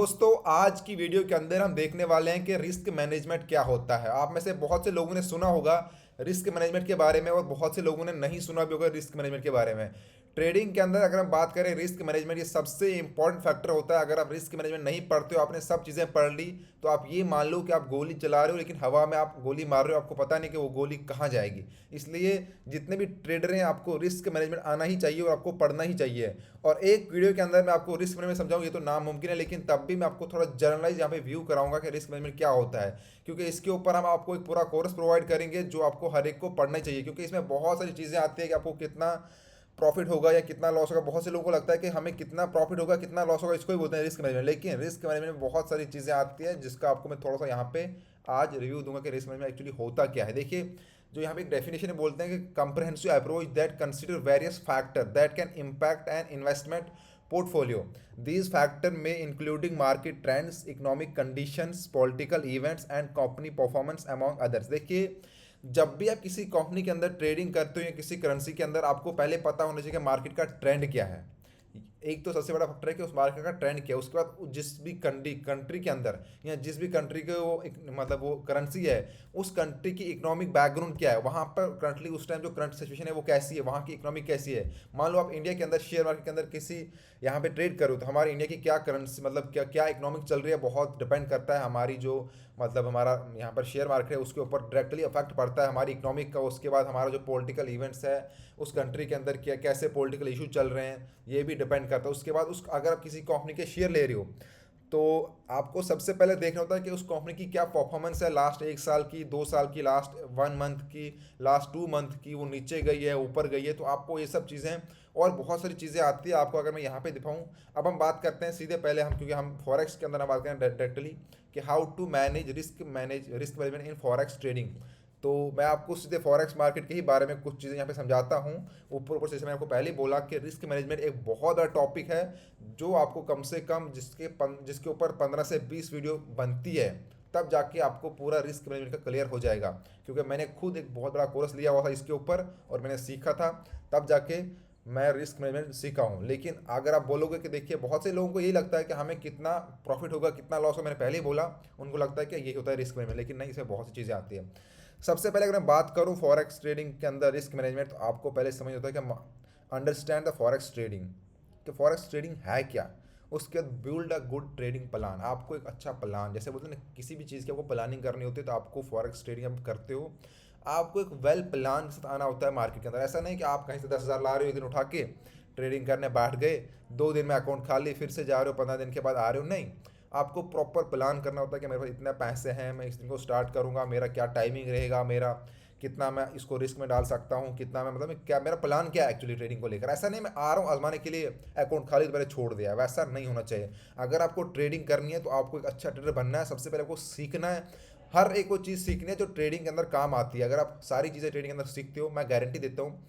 दोस्तों, आज की वीडियो के अंदर हम देखने वाले हैं कि रिस्क मैनेजमेंट क्या होता है। आप में से बहुत से लोगों ने सुना होगा रिस्क मैनेजमेंट के बारे में और बहुत से लोगों ने नहीं सुना भी होगा रिस्क मैनेजमेंट के बारे में। ट्रेडिंग के अंदर अगर हम बात करें रिस्क मैनेजमेंट, ये सबसे इंपॉर्टेंट फैक्टर होता है। अगर आप रिस्क मैनेजमेंट नहीं पढ़ते हो, आपने सब चीज़ें पढ़ ली, तो आप ये मान लो कि आप गोली चला रहे हो लेकिन हवा में आप गोली मार रहे हो, आपको पता नहीं कि वो गोली कहाँ जाएगी। इसलिए जितने भी ट्रेडर हैं, आपको रिस्क मैनेजमेंट आना ही चाहिए और आपको पढ़ना ही चाहिए। और एक वीडियो के अंदर मैं आपको रिस्क मैनेजमेंट समझाऊँ, ये तो नामुमकिन है, लेकिन तब भी मैं आपको थोड़ा जनरलाइज यहाँ पे व्यू कराऊंगा कि रिस्क मैनेजमेंट क्या होता है। क्योंकि इसके ऊपर हम आपको एक पूरा कोर्स प्रोवाइड करेंगे जो आपको हर एक को पढ़ना ही चाहिए, क्योंकि इसमें बहुत सारी चीज़ें आती है कि आपको कितना प्रॉफिट होगा या कितना लॉस होगा। बहुत से लोगों को लगता है कि हमें कितना प्रॉफिट होगा कितना लॉस होगा, इसको ही बोलते हैं रिस्क मैनेजमेंट। लेकिन रिस्क मैनेजमेंट में बहुत सारी चीज़ें आती है जिसका आपको मैं थोड़ा सा यहाँ पे आज रिव्यू दूंगा कि रिस्क मैनेजमेंट एक्चुअली होता क्या है। देखिए, जो यहाँ पे एक डेफिनेशन बोलते हैं कि comprehensive approach that consider various factor that can impact an investment portfolio. These factors may including market trends, economic conditions, political events and company performance among others. देखिए, जब भी आप किसी कंपनी के अंदर ट्रेडिंग करते हो या किसी करेंसी के अंदर, आपको पहले पता होना चाहिए कि मार्केट का ट्रेंड क्या है। एक तो सबसे बड़ा फैक्टर है कि उस मार्केट का ट्रेंड क्या है। उसके बाद जिस भी कंट्री कंट्री के अंदर या जिस भी कंट्री के वो एक मतलब वो करेंसी है, उस कंट्री की इकोनॉमिक बैकग्राउंड क्या है, वहाँ पर करंटली उस टाइम जो करंट सिचुएशन है वो कैसी है, वहाँ की इकोनॉमिक कैसी है। मान लो आप इंडिया के अंदर शेयर मार्केट के अंदर किसी यहाँ पे ट्रेड करो, तो हमारे इंडिया की क्या करेंसी मतलब क्या क्या इकोनॉमिक चल रही है, बहुत डिपेंड करता है हमारी जो मतलब हमारा यहाँ पर शेयर मार्केट है उसके ऊपर डायरेक्टली अफेक्ट पड़ता है हमारी इकोनॉमिक का। उसके बाद हमारा जो पॉलिटिकल इवेंट्स है उस कंट्री के अंदर क्या कैसे पॉलिटिकल इशू चल रहे हैं, ये भी डिपेंड करता है। उसके बाद उस अगर आप किसी कंपनी के शेयर ले रहे हो, तो आपको सबसे पहले देखना होता है कि उस कंपनी की क्या परफॉर्मेंस है, लास्ट 1 साल की, 2 साल की, लास्ट 1 मंथ की, लास्ट 2 मंथ की, वो नीचे गई है ऊपर गई है। तो आपको ये सब चीज़ें और बहुत सारी चीज़ें आती है आपको। अगर मैं यहाँ पे दिखाऊँ, अब हम बात करते हैं सीधे पहले हम, क्योंकि हम फॉरेक्स के अंदर हम बात करें डायरेक्टली कि how to manage risk management in forex trading. तो मैं आपको सीधे फॉरेक्स मार्केट के ही बारे में कुछ चीज़ें यहाँ पे समझाता हूँ। ऊपर ऊपर से जैसे मैंने आपको पहले ही बोला कि रिस्क मैनेजमेंट एक बहुत बड़ा टॉपिक है जो आपको कम से कम जिसके ऊपर 15 से 20 वीडियो बनती है, तब जाके आपको पूरा रिस्क मैनेजमेंट का क्लियर हो जाएगा। क्योंकि मैंने खुद एक बहुत बड़ा कोर्स लिया हुआ था इसके ऊपर और मैंने सीखा था, तब जाके मैं रिस्क मैनेजमेंट सीखा हूँ। लेकिन अगर आप बोलोगे कि देखिए, बहुत से लोगों को यही लगता है कि हमें कितना प्रॉफिट होगा कितना लॉस होगा, मैंने पहले ही बोला, उनको लगता है कि यही होता है रिस्क मैनेजमेंट, लेकिन नहीं, इसमें बहुत सी चीज़ें आती है। सबसे पहले अगर मैं बात करूँ फॉरेक्स ट्रेडिंग के अंदर रिस्क मैनेजमेंट, तो आपको पहले समझ होता है कि अंडरस्टैंड द फॉरेक्स ट्रेडिंग, कि फॉरेक्स ट्रेडिंग है क्या। उसके बाद build a good trading plan, आपको एक अच्छा प्लान, जैसे बोलते हैं ना किसी भी चीज़ की आपको प्लानिंग करनी होती है, तो आपको फॉरेक्स ट्रेडिंग आप करते हो, आपको एक वेल प्लान के साथ आना होता है मार्केट के अंदर। ऐसा नहीं कि आप कहीं से 10,000 ला रहे हो एक दिन उठा के ट्रेडिंग करने बैठ गए, 2 दिन में अकाउंट खाली, फिर से जा रहे हो 15 दिन के बाद आ रहे हो। नहीं, आपको प्रॉपर प्लान करना होता है कि मेरे पास इतने पैसे हैं, मैं इस दिन को स्टार्ट करूंगा, मेरा क्या टाइमिंग रहेगा, मेरा कितना मैं इसको रिस्क में डाल सकता हूँ, कितना मैं मतलब क्या मेरा प्लान क्या है एक्चुअली ट्रेडिंग को लेकर। ऐसा नहीं मैं आ रहा हूँ आजमाने के लिए, अकाउंट खाली तो मैंने छोड़ दिया, वैसा नहीं होना चाहिए। अगर आपको ट्रेडिंग करनी है तो आपको एक अच्छा ट्रेडर बनना है, सबसे पहले आपको सीखना है। हर एक वो चीज़ सीखनी है जो ट्रेडिंग के अंदर काम आती है। अगर आप सारी चीज़ें ट्रेडिंग के अंदर सीखते हो, मैं गारंटी देता हूँ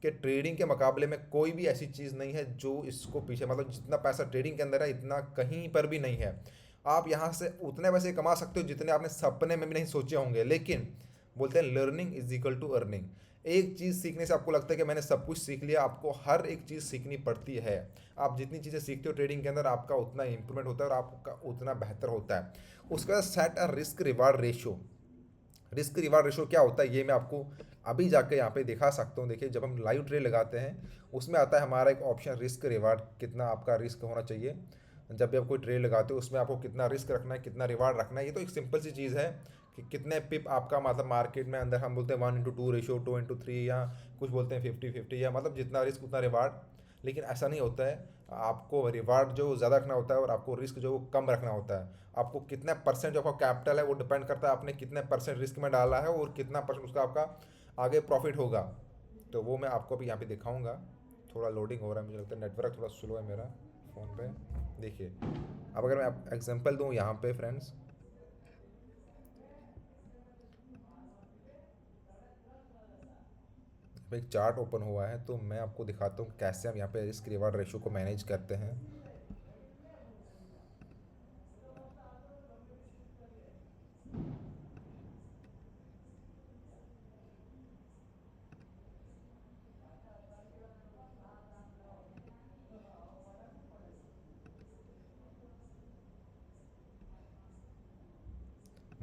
कि ट्रेडिंग के मुकाबले में कोई भी ऐसी चीज़ नहीं है जो इसको पीछे, मतलब जितना पैसा ट्रेडिंग के अंदर है इतना कहीं पर भी नहीं है। आप यहाँ से उतने पैसे कमा सकते हो जितने आपने सपने में भी नहीं सोचे होंगे। लेकिन बोलते हैं learning is equal to earning. एक चीज़ सीखने से आपको लगता है कि मैंने सब कुछ सीख लिया, आपको हर एक चीज़ सीखनी पड़ती है। आप जितनी चीज़ें सीखते हो ट्रेडिंग के अंदर, आपका उतना इंप्रूवमेंट होता है और आपका उतना बेहतर होता है। उसके बाद set a risk reward ratio. Risk reward ratio क्या होता है ये मैं आपको अभी जाके यहाँ पे दिखा सकता हूँ। देखिए, जब हम लाइव ट्रेड लगाते हैं उसमें आता है हमारा एक ऑप्शन रिस्क रिवार्ड, कितना आपका रिस्क होना चाहिए। जब भी आप कोई ट्रेड लगाते हो उसमें आपको कितना रिस्क रखना है कितना रिवार्ड रखना है। ये तो एक सिंपल सी चीज़ है कि कितने पिप आपका मतलब मार्केट में अंदर, हम बोलते हैं 1:2 रेशो, 2:3, या कुछ बोलते हैं 50-50, या मतलब जितना रिस्क उतना रिवार्ड। लेकिन ऐसा नहीं होता है, आपको रिवार्ड जो ज़्यादा रखना होता है और आपको रिस्क जो कम रखना होता है। आपको कितने परसेंट जो आपका कैपिटल है वो डिपेंड करता है आपने कितने परसेंट रिस्क में डाला है और कितना परसेंट उसका आपका आगे प्रॉफिट होगा। तो वो मैं आपको अभी यहाँ पे दिखाऊंगा। थोड़ा लोडिंग हो रहा है, मुझे लगता है नेटवर्क थोड़ा स्लो है मेरा फ़ोन पे। देखिए, अब अगर मैं एग्जांपल दूँ यहाँ पे फ्रेंड्स, एक चार्ट ओपन हुआ है तो मैं आपको दिखाता हूँ कैसे हम यहाँ पे रिस्क रिवार्ड रेशो को मैनेज करते हैं।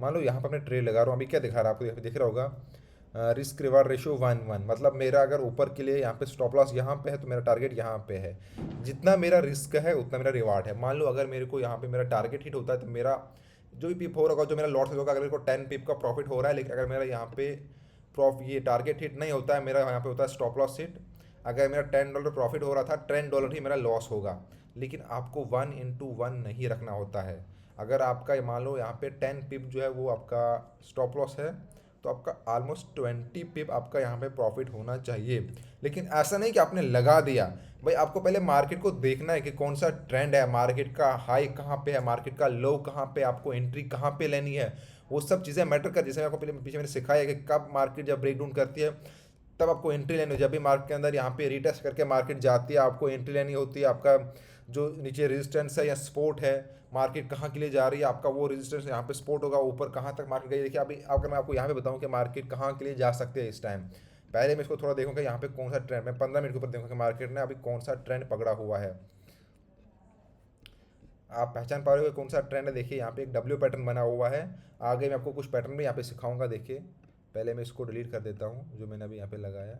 मान लो यहाँ पर मैं ट्रेड लगा रहा हूँ, अभी क्या दिखा रहा है आपको, यहाँ पे दिख रहा होगा रिस्क रिवार्ड रेशियो 1:1, मतलब मेरा अगर ऊपर के लिए यहाँ पे स्टॉप लॉस यहाँ पे है तो मेरा टारगेट यहाँ पे है। जितना मेरा रिस्क है उतना मेरा रिवार्ड है। मान लो अगर मेरे को यहाँ पे मेरा टारगेट हिट होता है तो मेरा जो भी पिप हो रहा होगा, जो मेरा लॉस होगा, अगर मेरे को 10 पिप का प्रॉफिट हो रहा है, लेकिन अगर मेरा यहाँ पे ये टारगेट हिट नहीं होता है, मेरा यहाँ पे होता है स्टॉप लॉस हिट, अगर मेरा $10 प्रॉफिट हो रहा था, $10 ही मेरा लॉस होगा। लेकिन आपको 1:1 नहीं रखना होता है। अगर आपका मान लो यहाँ पे 10 पिप जो है वो आपका स्टॉप लॉस है, तो आपका ऑलमोस्ट 20 पिप आपका यहाँ पे प्रॉफिट होना चाहिए। लेकिन ऐसा नहीं कि आपने लगा दिया। भाई आपको पहले मार्केट को देखना है कि कौन सा ट्रेंड है, मार्केट का हाई कहाँ पे है, मार्केट का लो कहाँ पे, आपको एंट्री कहाँ पे लेनी है, वो सब चीज़ें मैटर कर। जैसे आपको पहले पीछे मैंने सिखाया है कि कब मार्केट जब ब्रेक डाउन करती है तब आपको एंट्री लेनी हो। जब भी मार्केट के अंदर यहाँ पे रिटेस्ट करके मार्केट जाती है, आपको एंट्री लेनी होती है। आपका जो नीचे रेजिस्टेंस है या सपोर्ट है, मार्केट कहाँ के लिए जा रही है, आपका वो रेजिस्टेंस यहाँ पे सपोर्ट होगा, ऊपर कहाँ तक मार्केट गई। देखिए अभी अगर मैं आपको यहाँ पे बताऊँ कि मार्केट कहाँ के लिए जा सकते हैं इस टाइम, पहले मैं इसको थोड़ा देखूँगा यहाँ पे कौन सा ट्रेंड, मैं 15 मिनट के ऊपर देखूँगा कि मार्केट ने अभी कौन सा ट्रेंड पकड़ा हुआ है। आप पहचान पा रहे हो कौन सा ट्रेंड है। देखिए यहाँ पे एक डब्ल्यू पैटर्न बना हुआ है। आगे मैं आपको कुछ पैटर्न भी यहाँ पे सिखाऊंगा। देखिए पहले मैं इसको डिलीट कर देता हूँ जो मैंने अभी यहाँ पे लगाया,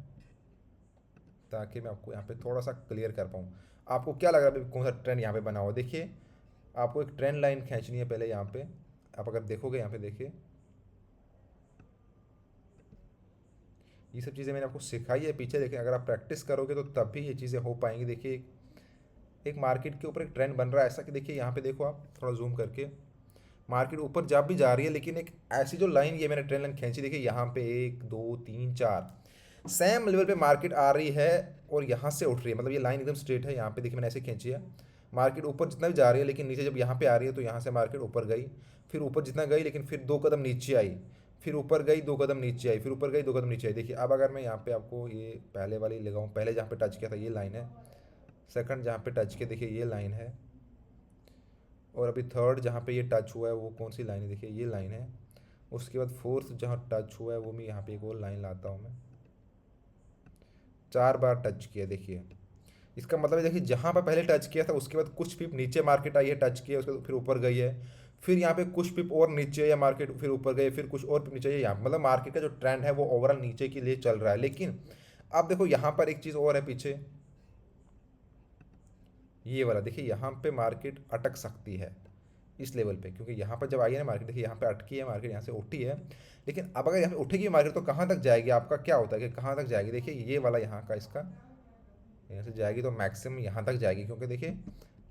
ताकि मैं आपको यहाँ पे थोड़ा सा क्लियर कर पाऊँ। आपको क्या लग रहा है अभी कौन सा ट्रेंड यहाँ पे बना हुआ। देखिए आपको एक ट्रेंड लाइन खींचनी है पहले यहाँ पे। आप अगर देखोगे यहाँ पे, देखिए ये सब चीज़ें मैंने आपको सिखाई है पीछे। देखिए अगर आप प्रैक्टिस करोगे तो तब भी ये चीज़ें हो पाएंगी। देखिए एक मार्केट के ऊपर एक ट्रेंड बन रहा है ऐसा कि देखिए यहाँ पे देखो, आप थोड़ा जूम करके, मार्केट ऊपर जब भी जा रही है, लेकिन एक ऐसी जो लाइन, ये मैंने ट्रेंड लाइन खींची, देखिए यहाँ पे 1 2 3 4 सेम लेवल पे मार्केट आ रही है और यहाँ से उठ रही है। मतलब ये लाइन एकदम स्ट्रेट है। यहाँ पे देखिए मैंने ऐसे खींची है, मार्केट ऊपर जितना भी जा रही है, लेकिन नीचे जब यहाँ पे आ रही है तो यहाँ से मार्केट ऊपर गई, फिर ऊपर जितना गई, लेकिन फिर 2 कदम नीचे आई, फिर ऊपर गई, 2 कदम नीचे आई, फिर ऊपर गई, 2 कदम नीचे आई। देखिए अब अगर मैं यहाँ पे आपको ये पहले वाली लगाऊँ, पहले जहाँ पे टच किया था ये लाइन है, सेकंड जहाँ पे टच किया देखिए ये लाइन है, और अभी थर्ड जहाँ पे ये टच हुआ है वो कौन सी लाइन है, देखिए ये लाइन है। उसके बाद फोर्थ जहाँ टच हुआ है वो मैं यहाँ पे एक और लाइन लाता हूँ मैं, 4 बार टच किया। देखिए इसका मतलब है, देखिए जहाँ पर पहले टच किया था उसके बाद कुछ पिप नीचे मार्केट आई है, टच किया, उसके बाद फिर ऊपर गई है, फिर यहाँ पे कुछ पिप और नीचे या मार्केट फिर ऊपर गए, फिर कुछ और पिप नीचे है। यहाँ मतलब मार्केट का जो ट्रेंड है वो ओवरऑल नीचे के लिए चल रहा है। लेकिन अब देखो यहाँ पर एक चीज़ और है पीछे, ये वाला देखिए यहाँ पे मार्केट अटक सकती है इस लेवल पे, क्योंकि यहाँ पर जब आई है ना मार्केट, देखिए यहाँ पे अटकी है मार्केट, यहाँ से उठी है। लेकिन अब अगर यहाँ पे उठेगी मार्केट तो कहाँ तक जाएगी, आपका क्या होता है कि कहाँ तक जाएगी। देखिए ये वाला यहाँ का इसका, यहाँ से जाएगी तो मैक्सिमम यहाँ तक जाएगी, क्योंकि देखिए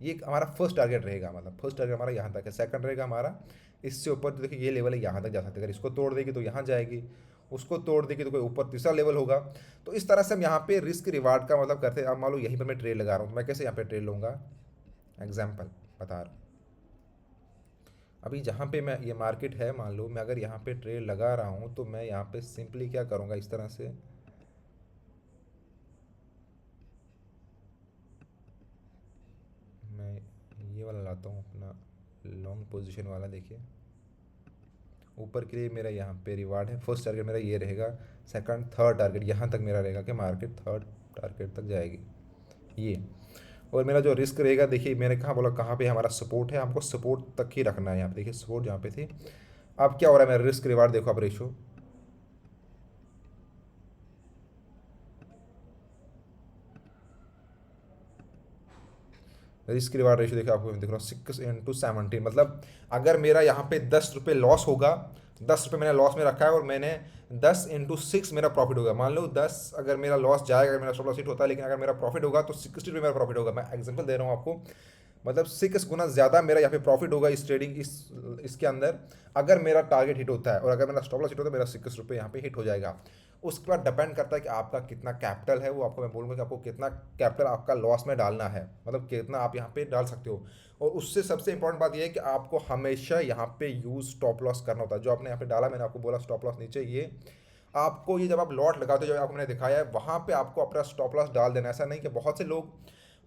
ये हमारा फर्स्ट टारगेट रहेगा, मतलब फर्स्ट टारगेट हमारा यहाँ तक है, सेकंड रहेगा हमारा इससे ऊपर। तो देखिए ये लेवल है, यहाँ तक जा सकते हैं। अगर इसको तोड़ देगी तो यहाँ जाएगी, उसको तोड़ देगी तो कोई ऊपर तीसरा लेवल होगा। तो इस तरह से हम यहाँ पे रिस्क रिवार्ड का मतलब करते हैं। अब मान लो यहीं पर मैं ट्रेड लगा रहा हूँ तो मैं कैसे यहाँ पे ट्रेड लूँगा, एग्जाम्पल बता रहा हूँ। अभी जहाँ पे मैं ये मार्केट है, मान लो मैं अगर यहाँ पे ट्रेड लगा रहा हूँ तो मैं यहाँ पे सिंपली क्या करूँगा, इस तरह से मैं ये वाला लाता हूँ अपना लॉन्ग पोजीशन वाला। देखिए ऊपर के लिए मेरा यहाँ पे रिवार्ड है, फर्स्ट टारगेट मेरा ये रहेगा, सेकंड थर्ड टारगेट यहाँ तक मेरा रहेगा कि मार्केट थर्ड टारगेट तक जाएगी ये। और मेरा जो रिस्क रहेगा, देखिए मैंने कहाँ बोला कहाँ पे हमारा सपोर्ट है, हमको सपोर्ट तक ही रखना है। यहाँ पे देखिए सपोर्ट जहाँ पे थी। अब क्या हो रहा है मेरा रिस्क रिवार्ड देखो आप रेशो, रिस्क रिवार्ड रेशो देखो आपको दिख रहा हूँ 6:17, मतलब अगर मेरा यहाँ पे ₹10 लॉस होगा, ₹10 मैंने लॉस में रखा है और मैंने 10 × 6 मेरा प्रॉफिट होगा। मान लो 10 अगर मेरा लॉस जाएगा, अगर मेरा स्टॉप लॉस हिट होता है, लेकिन अगर मेरा प्रॉफिट होगा तो ₹60 मेरा प्रॉफिट होगा। मैं एग्जांपल दे रहा हूँ आपको, मतलब 6 गुना ज़्यादा मेरा यहाँ पे प्रॉफिट होगा इस ट्रेडिंग इसके अंदर, अगर मेरा टारगेट हिट होता है। और अगर मेरा स्टॉप लॉस हिट होता है, मेरा ₹6 यहाँ पे हिट हो जाएगा। उसके बाद डिपेंड करता है कि आपका कितना कैपिटल है, वो आपको मैं बोलूँगा कि आपको कितना कैपिटल आपका लॉस में डालना है, मतलब कितना आप यहाँ पे डाल सकते हो। और उससे सबसे इंपॉर्टेंट बात यह है कि आपको हमेशा यहाँ पे यूज़ स्टॉप लॉस करना होता है। जो आपने यहाँ पे डाला, मैंने आपको बोला स्टॉप लॉस नीचे, ये आपको ये जब आप लॉट लगाते हो, जब आपको मैंने दिखाया है, वहाँ पे आपको अपना स्टॉप लॉस डाल देना। ऐसा नहीं कि बहुत से लोग,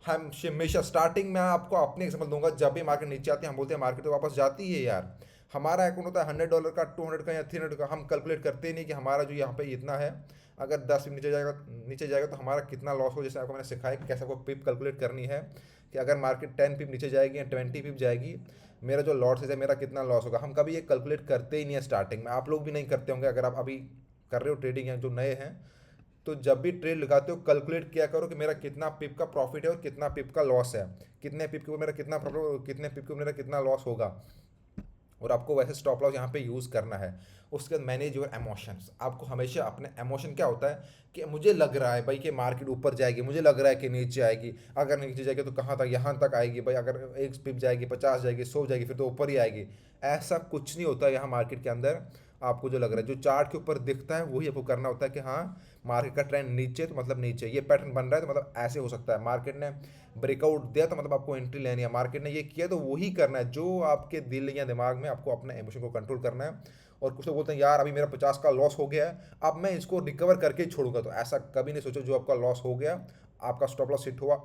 हम हमेशा स्टार्टिंग में आपको अपने एग्जाम्पल दूंगा, जब भी मार्केट नीचे आती है हम बोलते हैं मार्केट तो वापस जाती है यार, हमारा अकाउंट होता है $100 का, 200 का या 300 का, हम कैलकुलेट करते ही नहीं कि हमारा जो यहाँ पे इतना है, अगर 10 नीचे जाएगा तो हमारा कितना लॉस हो। जैसे आपको मैंने सिखाया कि कैसे आपको पिप कैलकुलेट करनी है, कि अगर मार्केट 10 पिप नीचे जाएगी या 20 पिप जाएगी, मेरा जो लॉस है मेरा कितना लॉस होगा। हम कभी ये कैलकुलेट करते ही नहीं है स्टार्टिंग में, आप लोग भी नहीं करते होंगे। अगर आप अभी कर रहे हो ट्रेडिंग या जो नए हैं, तो जब भी ट्रेड लगाते हो कैलकुलेट किया करो कि मेरा कितना पिप का प्रॉफिट है और कितना पिप का लॉस है, कितने पिप के ऊपर मेरा कितना प्रॉफिट और कितने पिप के ऊपर मेरा कितना लॉस होगा। और आपको वैसे स्टॉप लॉस यहाँ पे यूज़ करना है। उसके बाद मैनेज योर इमोशंस। आपको हमेशा अपने इमोशन क्या होता है कि मुझे लग रहा है भाई कि मार्केट ऊपर जाएगी, मुझे लग रहा है कि नीचे आएगी, अगर नीचे जाएगी तो कहाँ तक, यहाँ तक आएगी भाई, अगर एक पिप जाएगी, 50 जाएगी, 100 जाएगी, फिर तो ऊपर ही आएगी। ऐसा कुछ नहीं होता यहाँ मार्केट के अंदर। आपको जो लग रहा है, जो चार्ट के ऊपर दिखता है वही आपको करना होता है कि हाँ मार्केट का ट्रेंड नीचे तो मतलब नीचे, ये पैटर्न बन रहा है तो मतलब ऐसे हो सकता है। मार्केट ने ब्रेकआउट दिया तो मतलब आपको एंट्री लेनी है, मार्केट ने ये किया तो वही करना है। जो आपके दिल या दिमाग में, आपको अपने इमोशन को कंट्रोल करना है। और कुछ लोग बोलते हैं यार अभी मेरा 50 का लॉस हो गया है, अब मैं इसको रिकवर करके ही छोड़ूंगा। तो ऐसा कभी नहीं सोचो। जो आपका लॉस हो गया, आपका स्टॉप लॉस हिट हुआ,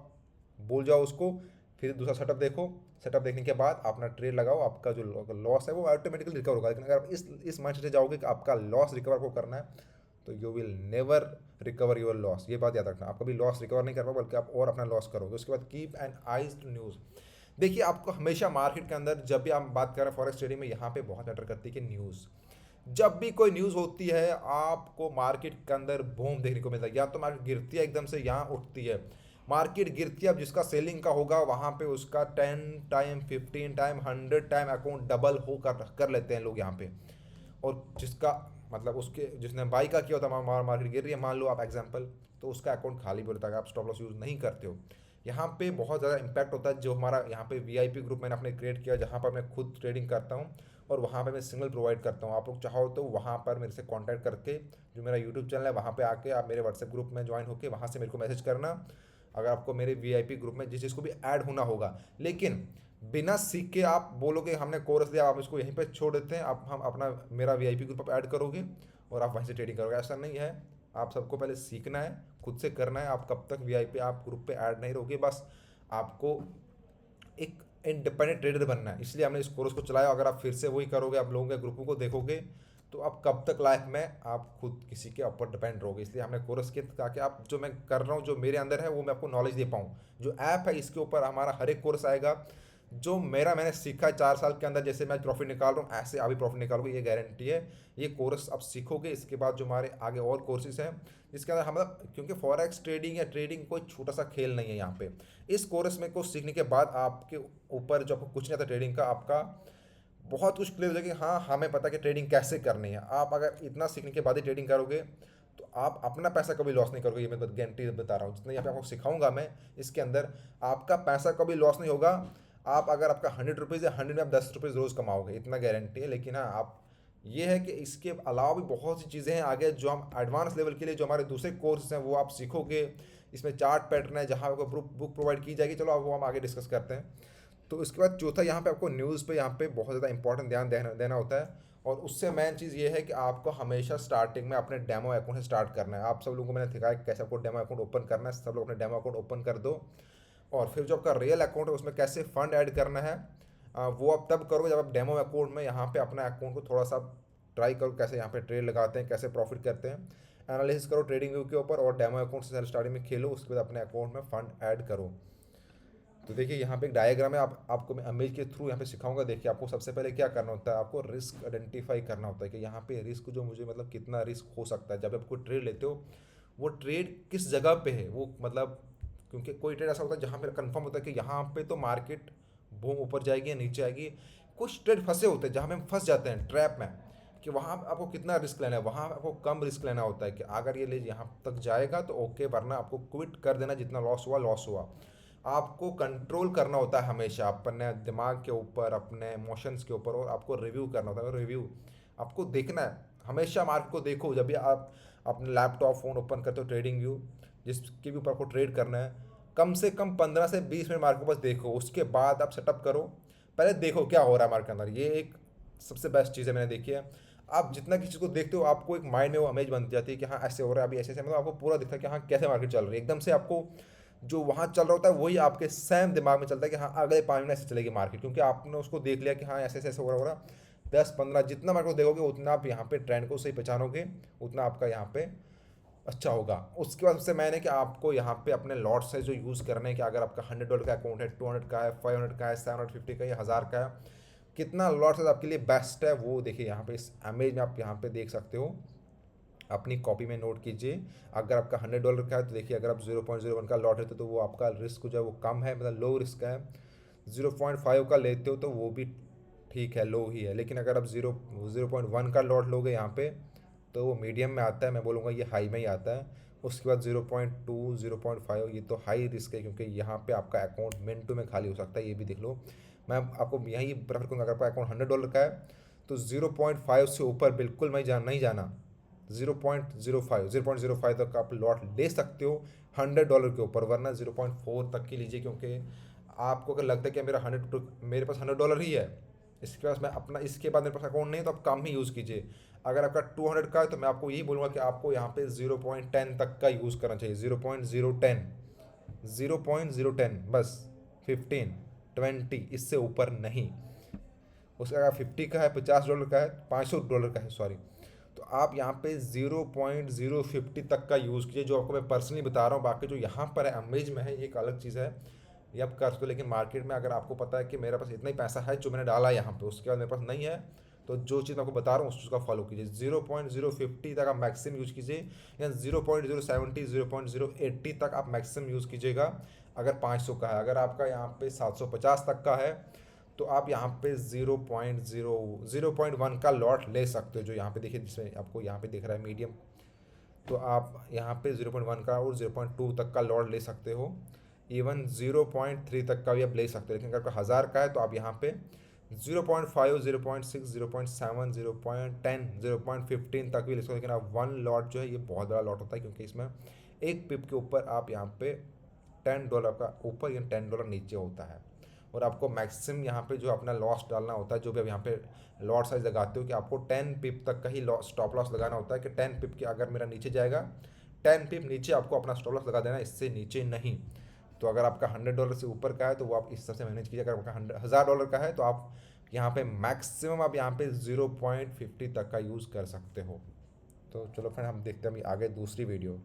भूल जाओ उसको, फिर दूसरा सेटअप देखो। सेटअप देखने के बाद अपना ट्रेड लगाओ, आपका जो लॉस है वो ऑटोमेटिकली रिकवर होगा। लेकिन अगर आप इस माइंड से जाओगे कि आपका लॉस रिकवर को करना है, तो you will never recover your loss. ये बात याद रखना, आप कभी लॉस रिकवर नहीं कर पाओ, बल्कि आप और अपना लॉस करोगे। उसके बाद keep an eyes to news. देखिए आपको हमेशा मार्केट के अंदर, जब भी आप बात कर रहे हैं फॉरेक्स ट्रेडिंग में, यहाँ पे बहुत मैटर करती है कि न्यूज़। जब भी कोई न्यूज़ होती है, आपको मार्केट के अंदर बूम देखने को मिलता है। या तो मार्केट गिरती है एकदम से, यहाँ उठती है। मार्केट गिरती है, अब जिसका सेलिंग का होगा वहाँ पे उसका 10 time, 15 time, 100 time account double हो कर लेते हैं लोग यहाँ पे। और जिसका मतलब उसके जिसने बाई का किया होता है, मार्केट गिर रही है मान लो आप एग्जांपल, तो उसका अकाउंट खाली भी होता है, आप स्टॉप लॉस यूज़ नहीं करते हो। यहाँ पे बहुत ज़्यादा इंपैक्ट होता है। जो हमारा यहाँ पे वीआईपी ग्रुप मैंने अपने क्रिएट किया, जहाँ पर मैं खुद ट्रेडिंग करता हूँ और वहाँ पे मैं सिग्नल प्रोवाइड करता हूँ। आप लोग चाहो तो वहाँ पर मेरे से कांटेक्ट करके, जो मेरा यूट्यूब चैनल है वहाँ पे आके आप मेरे व्हाट्सएप ग्रुप में ज्वाइन होकर वहाँ से मेरे को मैसेज करना, अगर आपको मेरे वीआईपी ग्रुप में जिस चीज़ को भी ऐड होना होगा। लेकिन बिना सीख के आप बोलोगे हमने कोर्स लिया, आप इसको यहीं पे छोड़ देते हैं, आप हम अपना मेरा वीआईपी ग्रुप आप ऐड करोगे और आप वहीं से ट्रेडिंग करोगे, ऐसा नहीं है। आप सबको पहले सीखना है, खुद से करना है। आप कब तक वीआईपी आप ग्रुप पे ऐड नहीं रहोगे, बस आपको एक इंडिपेंडेंट ट्रेडर बनना है। इसलिए हमने इस कोर्स को चलाया। अगर आप फिर से वही करोगे, आप लोगों के ग्रुपों को देखोगे, तो आप कब तक लाइफ में आप खुद किसी के ऊपर डिपेंड रहोगे। इसलिए हमने कोर्स किया ताकि आप जो मैं कर रहा हूँ, जो मेरे अंदर है, वो मैं आपको नॉलेज दे पाऊँ। जो ऐप है इसके ऊपर हमारा हर एक कोर्स आएगा। जो मैंने सीखा है 4 साल के अंदर, जैसे मैं प्रॉफिट निकाल रहा हूँ ऐसे अभी प्रॉफिट निकालोगे, ये गारंटी है। ये कोर्स आप सीखोगे, इसके बाद जो हमारे आगे और कोर्सेज हैं जिसके अंदर हम, क्योंकि फॉरेक्स ट्रेडिंग या ट्रेडिंग कोई छोटा सा खेल नहीं है यहाँ पे। इस कोर्स में कुछ सीखने के बाद आपके ऊपर जो आपको कुछ नहीं आता ट्रेडिंग का, आपका बहुत कुछ क्लियर हो जाएगा कि हाँ हमें पता है कि ट्रेडिंग कैसे करनी है। आप अगर इतना सीखने के बाद ही ट्रेडिंग करोगे, तो आप अपना पैसा कभी लॉस नहीं करोगे। ये मैं गारंटी बता रहा हूँ। जितना यहाँ पे आपको सिखाऊंगा मैं इसके अंदर, आपका पैसा कभी लॉस नहीं होगा। आप अगर आपका 100 रुपीज़ है, 100 में आप 10 रुपीज़ रोज़ कमाओगे, इतना गारंटी है। लेकिन हाँ आप, ये है कि इसके अलावा भी बहुत सी चीज़ें हैं आगे, जो हम एडवांस लेवल के लिए जो हमारे दूसरे कोर्स हैं वो आप सीखोगे। इसमें चार्ट पैटर्न है जहाँ आपको बुक प्रोवाइड की जाएगी। चलो अब वो हम आगे डिस्कस करते हैं। तो उसके बाद चौथा, यहाँ पे आपको न्यूज़ पे यहाँ पे बहुत ज़्यादा इंपॉर्टेंट ध्यान देना होता है। और उससे मेन चीज़ ये है कि आपको हमेशा स्टार्टिंग में अपने डेमो अकाउंट से स्टार्ट करना है। आप सब लोगों को मैंने सिखाया कि कैसे आपको डेमो अकाउंट ओपन करना है। सब लोग अपने डेमो अकाउंट ओपन कर दो। और फिर जो आपका रियल अकाउंट है उसमें कैसे फ़ंड ऐड करना है, वो आप तब करोगे जब आप डेमो अकाउंट में यहाँ पे अपना अकाउंट को थोड़ा सा ट्राई करो, कैसे यहाँ पे ट्रेड लगाते हैं, कैसे प्रॉफिट करते हैं, एनालिसिस करो ट्रेडिंग व्यू के ऊपर, और डेमो अकाउंट से स्टार्टिंग में खेलो। उसके बाद अपने अकाउंट में फ़ंड ऐड करो। तो देखिए यहाँ पे एक डायग्राम है, आपको मैं इमेज के थ्रू यहाँ पे सिखाऊंगा। देखिए आपको सबसे पहले क्या करना होता है, आपको रिस्क आइडेंटिफाई करना होता है कि यहाँ पे रिस्क जो मुझे मतलब कितना रिस्क हो सकता है। जब आप कोई ट्रेड लेते हो, वो ट्रेड किस जगह पे है, वो मतलब, क्योंकि कोई ट्रेड ऐसा होता है जहाँ पे कंफर्म होता है कि यहाँ पे तो मार्केट बूम ऊपर जाएगी या नीचे आएगी। कुछ ट्रेड फंसे होते हैं जहाँ पे हम फंस जाते हैं ट्रैप में, कि वहाँ आपको कितना रिस्क लेना है, वहाँ आपको कम रिस्क लेना होता है कि अगर ये ले यहाँ तक जाएगा तो ओके, वरना आपको क्विट कर देना, जितना लॉस हुआ लॉस हुआ। आपको कंट्रोल करना होता है हमेशा अपने दिमाग के ऊपर, अपने इमोशंस के ऊपर, और आपको रिव्यू करना होता है। रिव्यू आपको देखना है हमेशा। मार्केट को देखो जब भी आप अपने लैपटॉप फ़ोन ओपन करते हो, ट्रेडिंग व्यू जिसके भी ऊपर आपको ट्रेड करना है, कम से कम 15 से 20 मिनट मार्केट को बस देखो। उसके बाद आप सेटअप करो। पहले देखो क्या हो रहा है मार्केट के अंदर, ये एक सबसे बेस्ट चीज़ है मैंने देखी है। आप जितना किसी को देखते हो, आपको एक माइंड में वो इमेज बन जाती है कि हाँ ऐसे हो रहा है, अभी ऐसे ऐसे, मतलब आपको पूरा दिखता है कि हाँ कैसे मार्केट चल रही है। एकदम से आपको जो वहाँ चल रहा होता है वही आपके सेम दिमाग में चलता है कि हाँ अगले 5 मिनट ऐसे चलेगी मार्केट, क्योंकि आपने उसको देख लिया कि हाँ ऐसे ऐसे ऐसे हो रहा। 10-15 जितना मार्केट को देखोगे उतना आप यहाँ पे ट्रेंड को सही पहचानोगे, उतना आपका यहाँ पे अच्छा होगा। उसके बाद सबसे मैंने कि आपको यहाँ पे अपने लॉट साइज जो यूज़ करने हैं कि अगर आपका $100 का अकाउंट है, 200 का है, 500 का है, 750 का है, 1000 का है, कितना लॉट साइज आपके लिए बेस्ट है वो देखिए यहाँ पे इस इमेज में आप यहाँ पे देख सकते हो। अपनी कॉपी में नोट कीजिए। अगर आपका $100 का है तो देखिए अगर आप 0.01 का लॉट लेते हो तो वो आपका रिस्क जो है वो कम है, मतलब लो रिस्क है। 0.5 का लेते हो तो वो भी ठीक है, लो ही है। लेकिन अगर आप 0.1 का लॉट लोगे यहाँ पे तो वो मीडियम में आता है, मैं बोलूँगा ये हाई में ही आता है। उसके बाद 0.2 0.5 ये तो हाई रिस्क है, क्योंकि यहाँ पे आपका अकाउंट मिनटों में खाली हो सकता है, ये भी देख लो। मैं आपको यही प्रेफर करूँगा, अगर आपका अकाउंट $100 का है तो 0.5 से ऊपर बिल्कुल नहीं जाना। 0.05 तक आप लॉट ले सकते हो $100 के ऊपर, वरना 0.4 तक की लीजिए। क्योंकि आपको अगर लगता है कि मेरे पास $100 ही है, इसके पास मैं अपना, इसके बाद मेरे पास अकाउंट नहीं है, तो आप कम ही यूज़ कीजिए। अगर आपका 200 का है तो मैं आपको यही बोलूँगा कि आपको यहाँ पे 0.10 तक का यूज़ करना चाहिए। 0.010 बस। 15 20 इससे ऊपर नहीं। उसका अगर 50 का है, $50 का है, $500 का है सॉरी, तो आप यहाँ पे 0.050 तक का यूज़ कीजिए, जो आपको मैं पर्सनली बता रहा हूँ। बाकी जो यहाँ पर है अमेज में है ये एक अलग चीज़ है, ये आप कर सकते हो। लेकिन मार्केट में अगर आपको पता है कि मेरे पास इतना ही पैसा है जो मैंने डाला है यहाँ पे, उसके बाद मेरे पास नहीं है, तो जो चीज़ मैं आपको बता रहा हूँ उस चीज़ का फॉलो कीजिए। 0.050 तक आप मैक्सिमम यूज़ कीजिए, या 0.070 0.080 तक आप मैक्सिमम यूज़ कीजिएगा अगर 500 का है। अगर आपका यहाँ पे 750 तक का है तो आप यहाँ पे 0.1 का लॉट ले सकते हो, जो यहाँ पे देखिए, जिसमें आपको यहाँ पे दिख रहा है मीडियम। तो आप यहाँ पे 0.1 का और 0.2 तक का लॉट ले सकते हो। इवन 0.3 तक का भी आप ले सकते हो। लेकिन अगर आपका 1000 का है तो आप यहाँ पे 0.5 0.6 0.7 0.10 0.15 तक भी ले सकते हो। लेकिन आप 1 लॉट जो है ये बहुत बड़ा लॉट होता है, क्योंकि इसमें एक पिप के ऊपर आप यहाँ पे $10 का ऊपर या $10 नीचे होता है। और आपको मैक्सिमम यहाँ पे जो अपना लॉस डालना होता है, जो भी आप यहाँ पे लॉट साइज लगाते हो, कि आपको 10 पिप तक का ही स्टॉप लॉस लगाना होता है। कि 10 पिप के अगर मेरा नीचे जाएगा, 10 पिप नीचे आपको अपना स्टॉप लॉस लगा देना, इससे नीचे नहीं। तो अगर आपका $100 से ऊपर का है तो वो आप इस तरह से मैनेज कीजिए। अगर आपका $1000 का है तो आप यहाँ पे मैक्सिमम आप यहाँ पे 0.50 तक का यूज़ कर सकते हो। तो चलो फ्रेंड, हम देखते हैं अभी आगे दूसरी वीडियो।